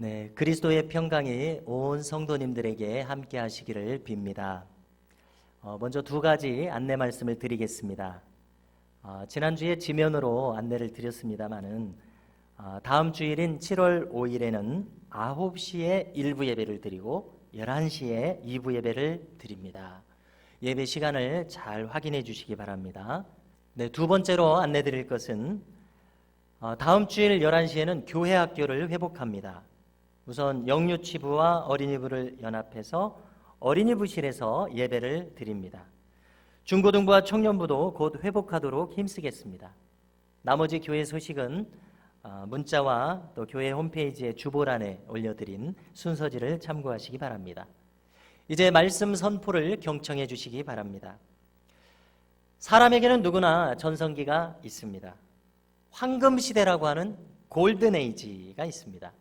네, 그리스도의 평강이 온 성도님들에게 함께 하시기를 빕니다. 먼저 두 가지 안내 말씀을 드리겠습니다. 지난주에 지면으로 안내를 드렸습니다마는 다음 주일인 7월 5일에는 9시에 1부 예배를 드리고 11시에 2부 예배를 드립니다. 예배 시간을 잘 확인해 주시기 바랍니다. 네, 두 번째로 안내 드릴 것은 다음 주일 11시에는 교회 학교를 회복합니다. 우선 영유치부와 어린이부를 연합해서 어린이부실에서 예배를 드립니다. 중고등부와 청년부도 곧 회복하도록 힘쓰겠습니다. 나머지 교회 소식은 문자와 또 교회 홈페이지의 주보란에 올려드린 순서지를 참고하시기 바랍니다. 이제 말씀 선포를 경청해 주시기 바랍니다. 사람에게는 누구나 전성기가 있습니다. 황금시대라고 하는 골든에이지가 있습니다.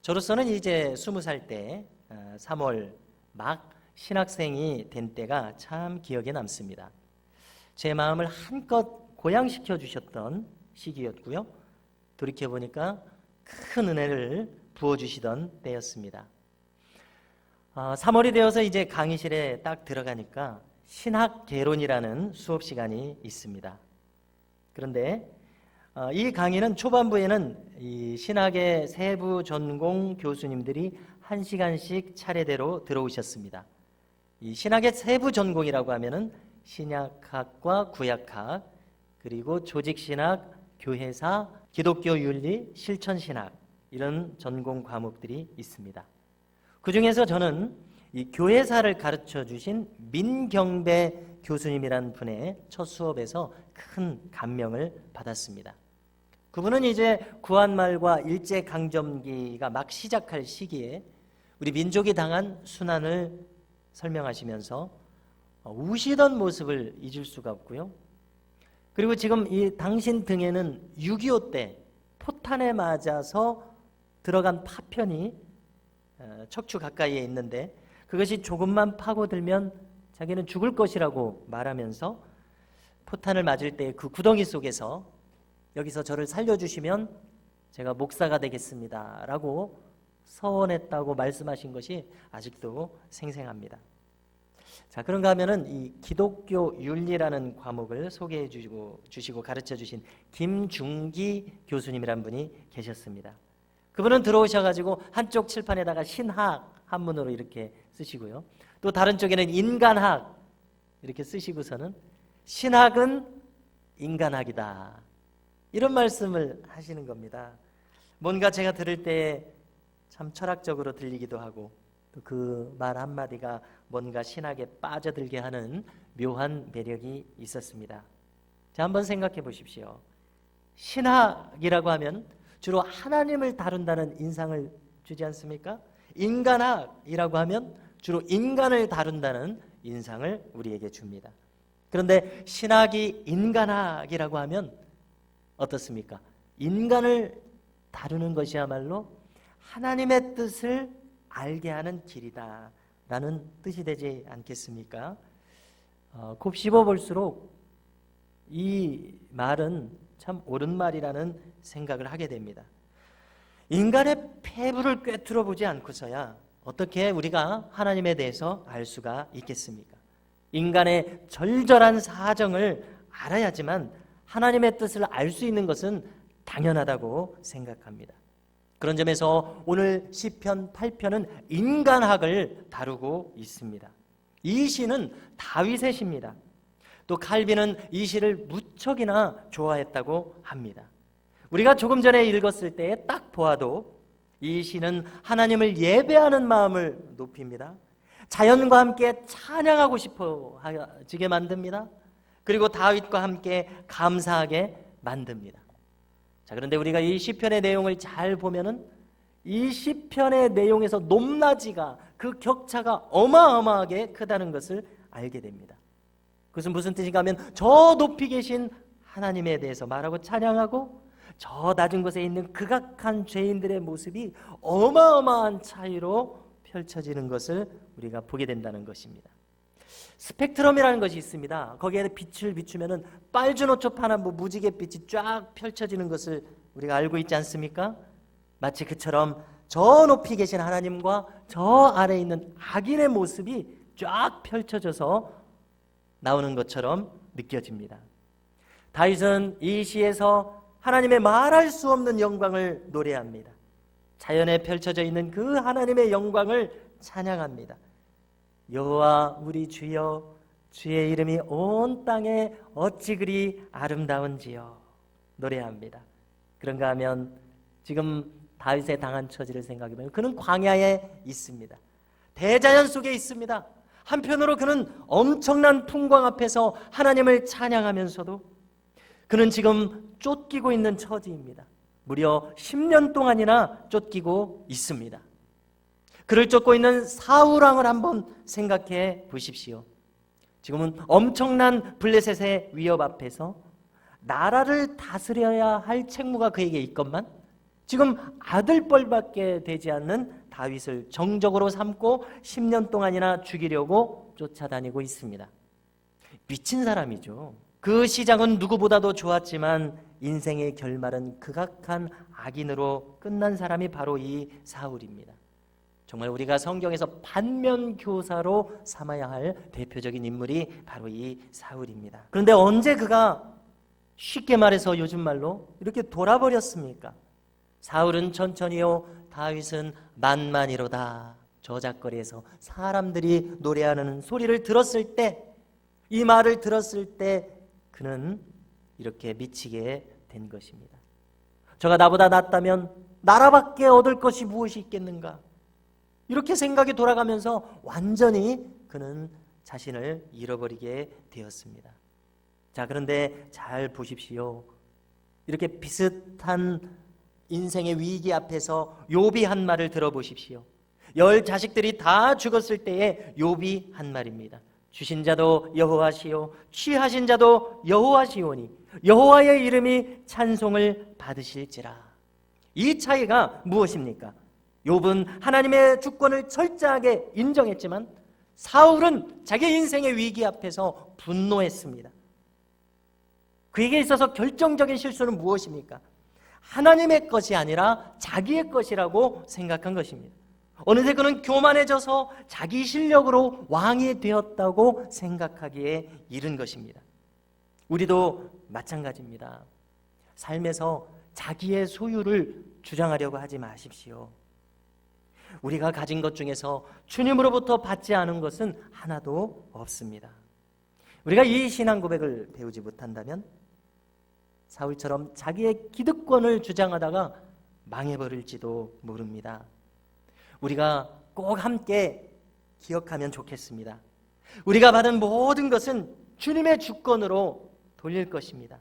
저로서는 이제 20살 때 3월 막 신학생이 된 때가 참 기억에 남습니다. 제 마음을 한껏 고양시켜 주셨던 시기였고요. 돌이켜보니까 큰 은혜를 부어주시던 때였습니다. 3월이 되어서 이제 강의실에 딱 들어가니까 신학개론이라는 수업 시간이 있습니다. 그런데 이 강의는 초반부에는 이 신학의 세부 전공 교수님들이 1시간씩 차례대로 들어오셨습니다. 이 신학의 세부 전공이라고 하면은 신약학과 구약학, 그리고 조직신학, 교회사, 기독교 윤리, 실천신학 이런 전공 과목들이 있습니다. 그 중에서 저는 이 교회사를 가르쳐 주신 민경배 교수님이라는 분의 첫 수업에서 큰 감명을 받았습니다. 그분은 이제 구한말과 일제강점기가 막 시작할 시기에 우리 민족이 당한 순환을 설명하시면서 우시던 모습을 잊을 수가 없고요. 그리고 지금 이 당신 등에는 6.25 때 포탄에 맞아서 들어간 파편이 척추 가까이에 있는데 그것이 조금만 파고들면 자기는 죽을 것이라고 말하면서 포탄을 맞을 때 그 구덩이 속에서 여기서 저를 살려주시면 제가 목사가 되겠습니다 라고 서원했다고 말씀하신 것이 아직도 생생합니다. 자, 그런가 하면은 이 기독교 윤리라는 과목을 소개해 주시고 가르쳐 주신 김중기 교수님이란 분이 계셨습니다. 그분은 들어오셔가지고 한쪽 칠판에다가 신학 한문으로 이렇게 쓰시고요. 또 다른 쪽에는 인간학 이렇게 쓰시고서는 신학은 인간학이다. 이런 말씀을 하시는 겁니다. 뭔가 제가 들을 때 참 철학적으로 들리기도 하고 또 그 말 한마디가 뭔가 신학에 빠져들게 하는 묘한 매력이 있었습니다. 자, 한번 생각해 보십시오. 신학이라고 하면 주로 하나님을 다룬다는 인상을 주지 않습니까? 인간학이라고 하면 주로 인간을 다룬다는 인상을 우리에게 줍니다. 그런데 신학이 인간학이라고 하면 어떻습니까? 인간을 다루는 것이야말로 하나님의 뜻을 알게 하는 길이다 라는 뜻이 되지 않겠습니까? 곱씹어 볼수록 이 말은 참 옳은 말이라는 생각을 하게 됩니다. 인간의 폐부를 꿰뚫어 보지 않고서야 어떻게 우리가 하나님에 대해서 알 수가 있겠습니까? 인간의 절절한 사정을 알아야지만 하나님의 뜻을 알 수 있는 것은 당연하다고 생각합니다. 그런 점에서 오늘 시편 8편은 인간학을 다루고 있습니다. 이 시는 다윗의 시입니다. 또 칼빈은 이 시를 무척이나 좋아했다고 합니다. 우리가 조금 전에 읽었을 때에 딱 보아도 이 시는 하나님을 예배하는 마음을 높입니다. 자연과 함께 찬양하고 싶어지게 만듭니다. 그리고 다윗과 함께 감사하게 만듭니다. 자, 그런데 우리가 이 시편의 내용을 잘 보면은 이 시편의 내용에서 높낮이가 그 격차가 어마어마하게 크다는 것을 알게 됩니다. 그것은 무슨 뜻인가 하면 저 높이 계신 하나님에 대해서 말하고 찬양하고 저 낮은 곳에 있는 극악한 죄인들의 모습이 어마어마한 차이로 펼쳐지는 것을 우리가 보게 된다는 것입니다. 스펙트럼이라는 것이 있습니다. 거기에 빛을 비추면은 빨주노초 파남보 무지갯빛이 쫙 펼쳐지는 것을 우리가 알고 있지 않습니까? 마치 그처럼 저 높이 계신 하나님과 저 아래에 있는 악인의 모습이 쫙 펼쳐져서 나오는 것처럼 느껴집니다. 다윗은 이 시에서 하나님의 말할 수 없는 영광을 노래합니다. 자연에 펼쳐져 있는 그 하나님의 영광을 찬양합니다. 여호와 우리 주여, 주의 이름이 온 땅에 어찌 그리 아름다운지요 노래합니다. 그런가 하면 지금 다윗의 당한 처지를 생각해보면 그는 광야에 있습니다. 대자연 속에 있습니다. 한편으로 그는 엄청난 풍광 앞에서 하나님을 찬양하면서도 그는 지금 쫓기고 있는 처지입니다. 무려 10년 동안이나 쫓기고 있습니다. 그를 쫓고 있는 사울 왕을 한번 생각해 보십시오. 지금은 엄청난 블레셋의 위협 앞에서 나라를 다스려야 할 책무가 그에게 있건만 지금 아들뻘밖에 되지 않는 다윗을 정적으로 삼고 10년 동안이나 죽이려고 쫓아다니고 있습니다. 미친 사람이죠. 그 시작은 누구보다도 좋았지만 인생의 결말은 극악한 악인으로 끝난 사람이 바로 이 사울입니다. 정말 우리가 성경에서 반면교사로 삼아야 할 대표적인 인물이 바로 이 사울입니다. 그런데 언제 그가 쉽게 말해서 요즘 말로 이렇게 돌아버렸습니까? 사울은 천천히요, 다윗은 만만이로다. 저작거리에서 사람들이 노래하는 소리를 들었을 때, 이 말을 들었을 때 그는 이렇게 미치게 된 것입니다. 저가 나보다 낫다면 나라밖에 얻을 것이 무엇이 있겠는가? 이렇게 생각이 돌아가면서 완전히 그는 자신을 잃어버리게 되었습니다. 자, 그런데 잘 보십시오. 이렇게 비슷한 인생의 위기 앞에서 욥이 한 말을 들어보십시오. 10 자식들이 다 죽었을 때에 욥이 한 말입니다. 주신 자도 여호와시요 취하신 자도 여호와시오니 여호와의 이름이 찬송을 받으실지라. 이 차이가 무엇입니까? 욥은 하나님의 주권을 철저하게 인정했지만 사울은 자기 인생의 위기 앞에서 분노했습니다. 그에게 있어서 결정적인 실수는 무엇입니까? 하나님의 것이 아니라 자기의 것이라고 생각한 것입니다. 어느새 그는 교만해져서 자기 실력으로 왕이 되었다고 생각하기에 이른 것입니다. 우리도 마찬가지입니다. 삶에서 자기의 소유를 주장하려고 하지 마십시오. 우리가 가진 것 중에서 주님으로부터 받지 않은 것은 하나도 없습니다. 우리가 이 신앙 고백을 배우지 못한다면 사울처럼 자기의 기득권을 주장하다가 망해버릴지도 모릅니다. 우리가 꼭 함께 기억하면 좋겠습니다. 우리가 받은 모든 것은 주님의 주권으로 돌릴 것입니다.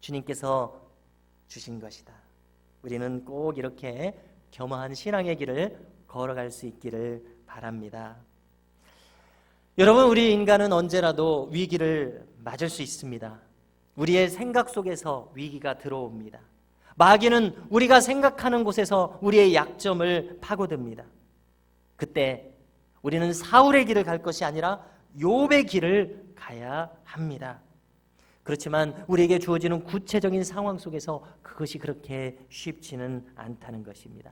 주님께서 주신 것이다. 우리는 꼭 이렇게 겸허한 신앙의 길을 걸어갈 수 있기를 바랍니다. 여러분, 우리 인간은 언제라도 위기를 맞을 수 있습니다. 우리의 생각 속에서 위기가 들어옵니다. 마귀는 우리가 생각하는 곳에서 우리의 약점을 파고듭니다. 그때 우리는 사울의 길을 갈 것이 아니라 욥의 길을 가야 합니다. 그렇지만 우리에게 주어지는 구체적인 상황 속에서 그것이 그렇게 쉽지는 않다는 것입니다.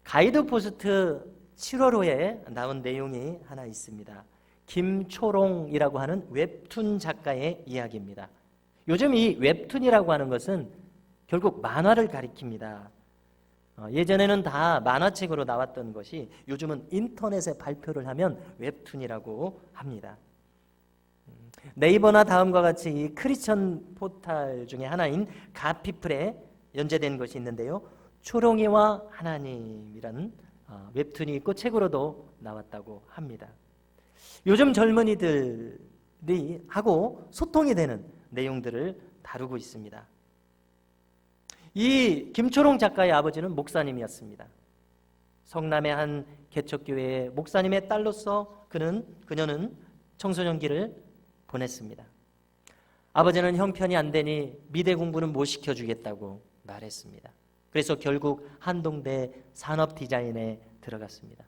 가이드 포스트 7월호에 나온 내용이 하나 있습니다. 김초롱이라고 하는 웹툰 작가의 이야기입니다. 요즘 이 웹툰이라고 하는 것은 결국 만화를 가리킵니다. 예전에는 다 만화책으로 나왔던 것이 요즘은 인터넷에 발표를 하면 웹툰이라고 합니다. 네이버나 다음과 같이 이 크리스천 포탈 중에 하나인 가피플에 연재된 것이 있는데요. 초롱이와 하나님이라는 웹툰이 있고 책으로도 나왔다고 합니다. 요즘 젊은이들이 하고 소통이 되는 내용들을 다루고 있습니다. 이 김초롱 작가의 아버지는 목사님이었습니다. 성남의 한 개척교회의 목사님의 딸로서 그녀는 청소년기를 보냈습니다. 아버지는 형편이 안 되니 미대 공부는 못 시켜주겠다고 말했습니다. 그래서 결국 한동대 산업디자인에 들어갔습니다.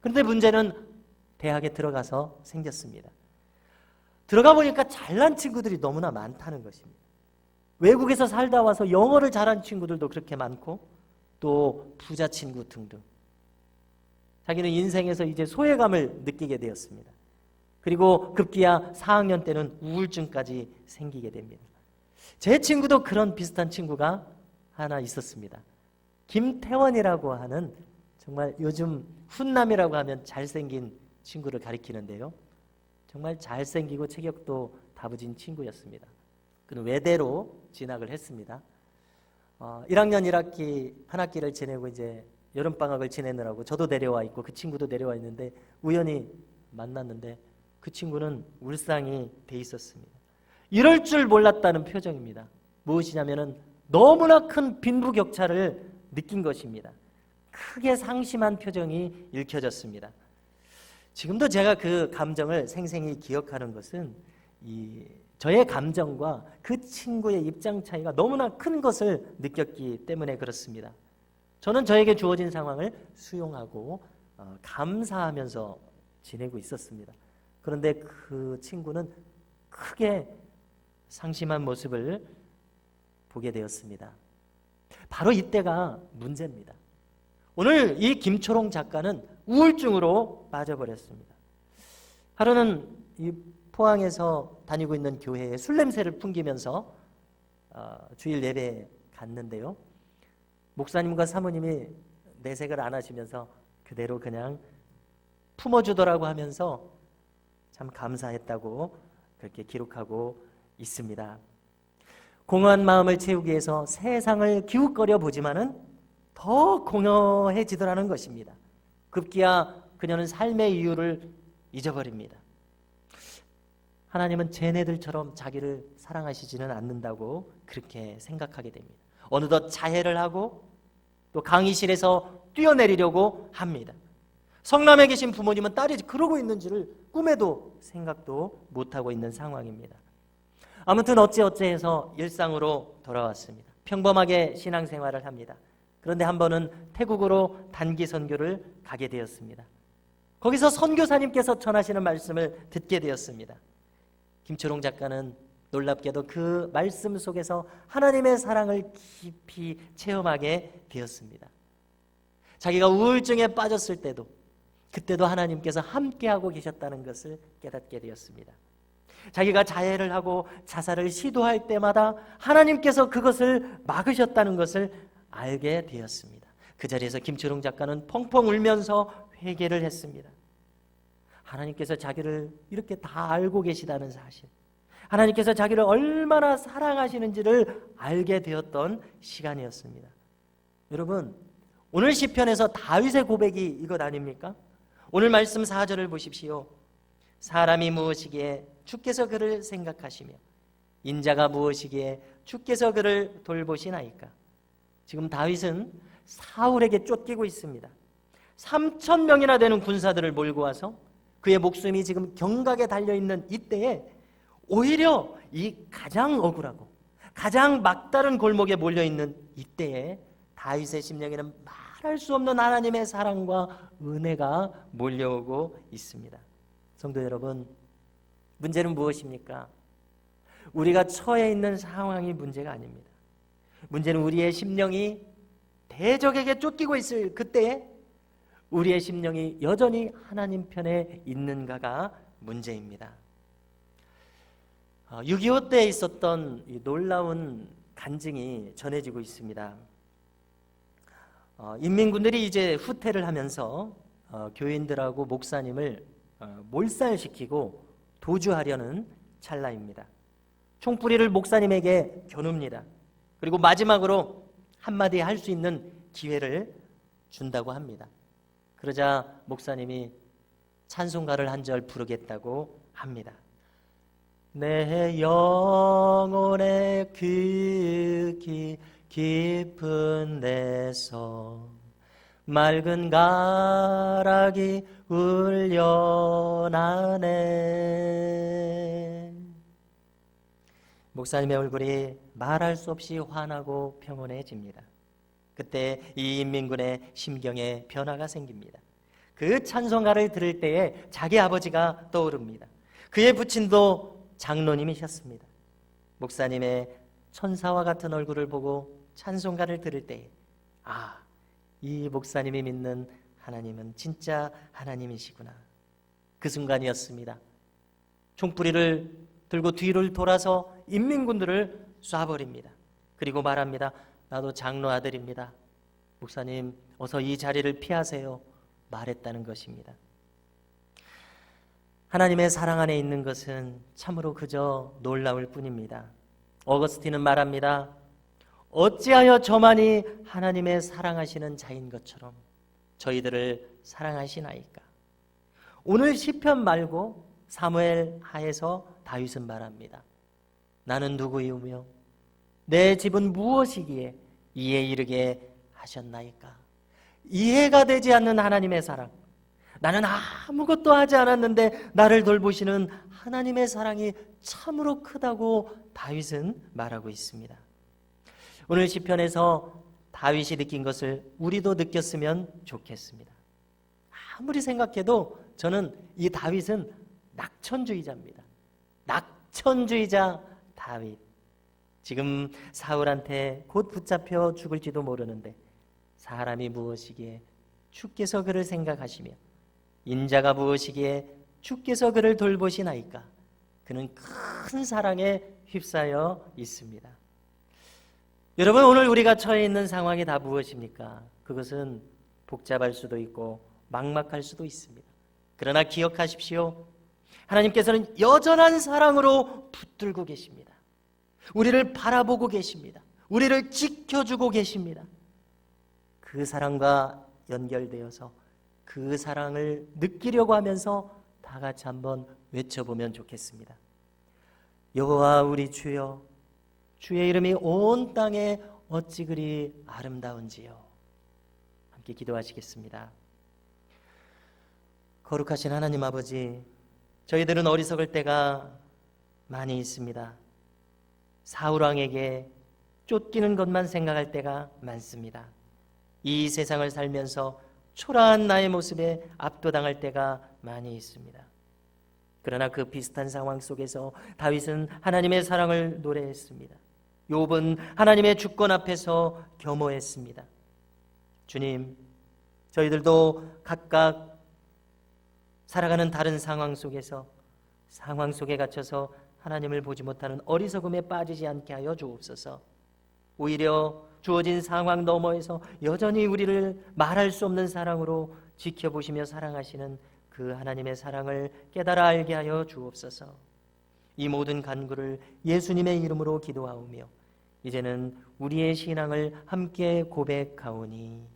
그런데 문제는 대학에 들어가서 생겼습니다. 들어가 보니까 잘난 친구들이 너무나 많다는 것입니다. 외국에서 살다 와서 영어를 잘하는 친구들도 그렇게 많고 또 부자 친구 등등. 자기는 인생에서 이제 소외감을 느끼게 되었습니다. 그리고 급기야 4학년 때는 우울증까지 생기게 됩니다. 제 친구도 그런 비슷한 친구가 하나 있었습니다. 김태원이라고 하는 정말 요즘 훈남이라고 하면 잘생긴 친구를 가리키는데요. 정말 잘생기고 체격도 다부진 친구였습니다. 그는 외대로 진학을 했습니다. 1학년 1학기 한 학기를 지내고 이제 여름방학을 지내느라고 저도 내려와 있고 그 친구도 내려와 있는데 우연히 만났는데 그 친구는 울상이 돼 있었습니다. 이럴 줄 몰랐다는 표정입니다. 무엇이냐면은 너무나 큰 빈부격차를 느낀 것입니다. 크게 상심한 표정이 읽혀졌습니다. 지금도 제가 그 감정을 생생히 기억하는 것은 저의 감정과 그 친구의 입장 차이가 너무나 큰 것을 느꼈기 때문에 그렇습니다. 저는 저에게 주어진 상황을 수용하고 감사하면서 지내고 있었습니다. 그런데 그 친구는 크게 상심한 모습을 보게 되었습니다. 바로 이때가 문제입니다. 오늘 이 김초롱 작가는 우울증으로 빠져버렸습니다. 하루는 이 포항에서 다니고 있는 교회에 술 냄새를 풍기면서 주일 예배에 갔는데요. 목사님과 사모님이 내색을 안 하시면서 그대로 그냥 품어주더라고 하면서 참 감사했다고 그렇게 기록하고 있습니다. 공허한 마음을 채우기 위해서 세상을 기웃거려 보지만은 더 공허해지더라는 것입니다. 급기야 그녀는 삶의 이유를 잊어버립니다. 하나님은 쟤네들처럼 자기를 사랑하시지는 않는다고 그렇게 생각하게 됩니다. 어느덧 자해를 하고 또 강의실에서 뛰어내리려고 합니다. 성남에 계신 부모님은 딸이 그러고 있는지를 꿈에도 생각도 못하고 있는 상황입니다. 아무튼 어찌어찌해서 일상으로 돌아왔습니다. 평범하게 신앙생활을 합니다. 그런데 한 번은 태국으로 단기 선교를 가게 되었습니다. 거기서 선교사님께서 전하시는 말씀을 듣게 되었습니다. 김초롱 작가는 놀랍게도 그 말씀 속에서 하나님의 사랑을 깊이 체험하게 되었습니다. 자기가 우울증에 빠졌을 때도 그때도 하나님께서 함께하고 계셨다는 것을 깨닫게 되었습니다. 자기가 자해를 하고 자살을 시도할 때마다 하나님께서 그것을 막으셨다는 것을 알게 되었습니다. 그 자리에서 김초롱 작가는 펑펑 울면서 회개를 했습니다. 하나님께서 자기를 이렇게 다 알고 계시다는 사실, 하나님께서 자기를 얼마나 사랑하시는지를 알게 되었던 시간이었습니다. 여러분, 오늘 시편에서 다윗의 고백이 이것 아닙니까? 오늘 말씀 4절을 보십시오. 사람이 무엇이기에 주께서 그를 생각하시며 인자가 무엇이기에 주께서 그를 돌보시나이까. 지금 다윗은 사울에게 쫓기고 있습니다. 3,000명이나 되는 군사들을 몰고 와서 그의 목숨이 지금 경각에 달려있는 이때에 오히려 이 가장 억울하고 가장 막다른 골목에 몰려있는 이때에 다윗의 심령에는 말할 수 없는 하나님의 사랑과 은혜가 몰려오고 있습니다. 성도 여러분, 문제는 무엇입니까? 우리가 처해 있는 상황이 문제가 아닙니다. 문제는 우리의 심령이 대적에게 쫓기고 있을 그때에 우리의 심령이 여전히 하나님 편에 있는가가 문제입니다. 6.25 때 있었던 이 놀라운 간증이 전해지고 있습니다. 인민군들이 이제 후퇴를 하면서 교인들하고 목사님을 몰살시키고 도주하려는 찰나입니다. 총뿌리를 목사님에게 겨눕니다. 그리고 마지막으로 한마디 할 수 있는 기회를 준다고 합니다. 그러자 목사님이 찬송가를 한 절 부르겠다고 합니다. 내 영혼의 깊은 데서 맑은 가락이 울려나네. 목사님의 얼굴이 말할 수 없이 환하고 평온해집니다. 그때 이 인민군의 심경에 변화가 생깁니다. 그 찬송가를 들을 때에 자기 아버지가 떠오릅니다. 그의 부친도 장로님이셨습니다. 목사님의 천사와 같은 얼굴을 보고 찬송가를 들을 때에 이 목사님이 믿는 하나님은 진짜 하나님이시구나. 그 순간이었습니다. 총뿌리를 들고 뒤를 돌아서 인민군들을 쏴버립니다. 그리고 말합니다. 나도 장로 아들입니다. 목사님, 어서 이 자리를 피하세요. 말했다는 것입니다. 하나님의 사랑 안에 있는 것은 참으로 그저 놀라울 뿐입니다. 어거스틴은 말합니다. 어찌하여 저만이 하나님의 사랑하시는 자인 것처럼 저희들을 사랑하시나이까. 오늘 시편 말고 사무엘 하에서 다윗은 말합니다. 나는 누구이오며 내 집은 무엇이기에 이에 이르게 하셨나이까. 이해가 되지 않는 하나님의 사랑, 나는 아무것도 하지 않았는데 나를 돌보시는 하나님의 사랑이 참으로 크다고 다윗은 말하고 있습니다. 오늘 시편에서 다윗이 느낀 것을 우리도 느꼈으면 좋겠습니다. 아무리 생각해도 저는 이 다윗은 낙천주의자입니다. 낙천주의자 다윗. 지금 사울한테 곧 붙잡혀 죽을지도 모르는데 사람이 무엇이기에 주께서 그를 생각하시며 인자가 무엇이기에 주께서 그를 돌보시나이까. 그는 큰 사랑에 휩싸여 있습니다. 여러분, 오늘 우리가 처해 있는 상황이 다 무엇입니까? 그것은 복잡할 수도 있고 막막할 수도 있습니다. 그러나 기억하십시오. 하나님께서는 여전한 사랑으로 붙들고 계십니다. 우리를 바라보고 계십니다. 우리를 지켜주고 계십니다. 그 사랑과 연결되어서 그 사랑을 느끼려고 하면서 다 같이 한번 외쳐보면 좋겠습니다. 여호와 우리 주여, 주의 이름이 온 땅에 어찌 그리 아름다운지요. 함께 기도하시겠습니다. 거룩하신 하나님 아버지, 저희들은 어리석을 때가 많이 있습니다. 사울왕에게 쫓기는 것만 생각할 때가 많습니다. 이 세상을 살면서 초라한 나의 모습에 압도당할 때가 많이 있습니다. 그러나 그 비슷한 상황 속에서 다윗은 하나님의 사랑을 노래했습니다. 욥은 하나님의 주권 앞에서 겸허했습니다. 주님, 저희들도 각각 살아가는 다른 상황 속에서 상황 속에 갇혀서 하나님을 보지 못하는 어리석음에 빠지지 않게 하여 주옵소서. 오히려 주어진 상황 너머에서 여전히 우리를 말할 수 없는 사랑으로 지켜보시며 사랑하시는 그 하나님의 사랑을 깨달아 알게 하여 주옵소서. 이 모든 간구를 예수님의 이름으로 기도하오며 이제는 우리의 신앙을 함께 고백하오니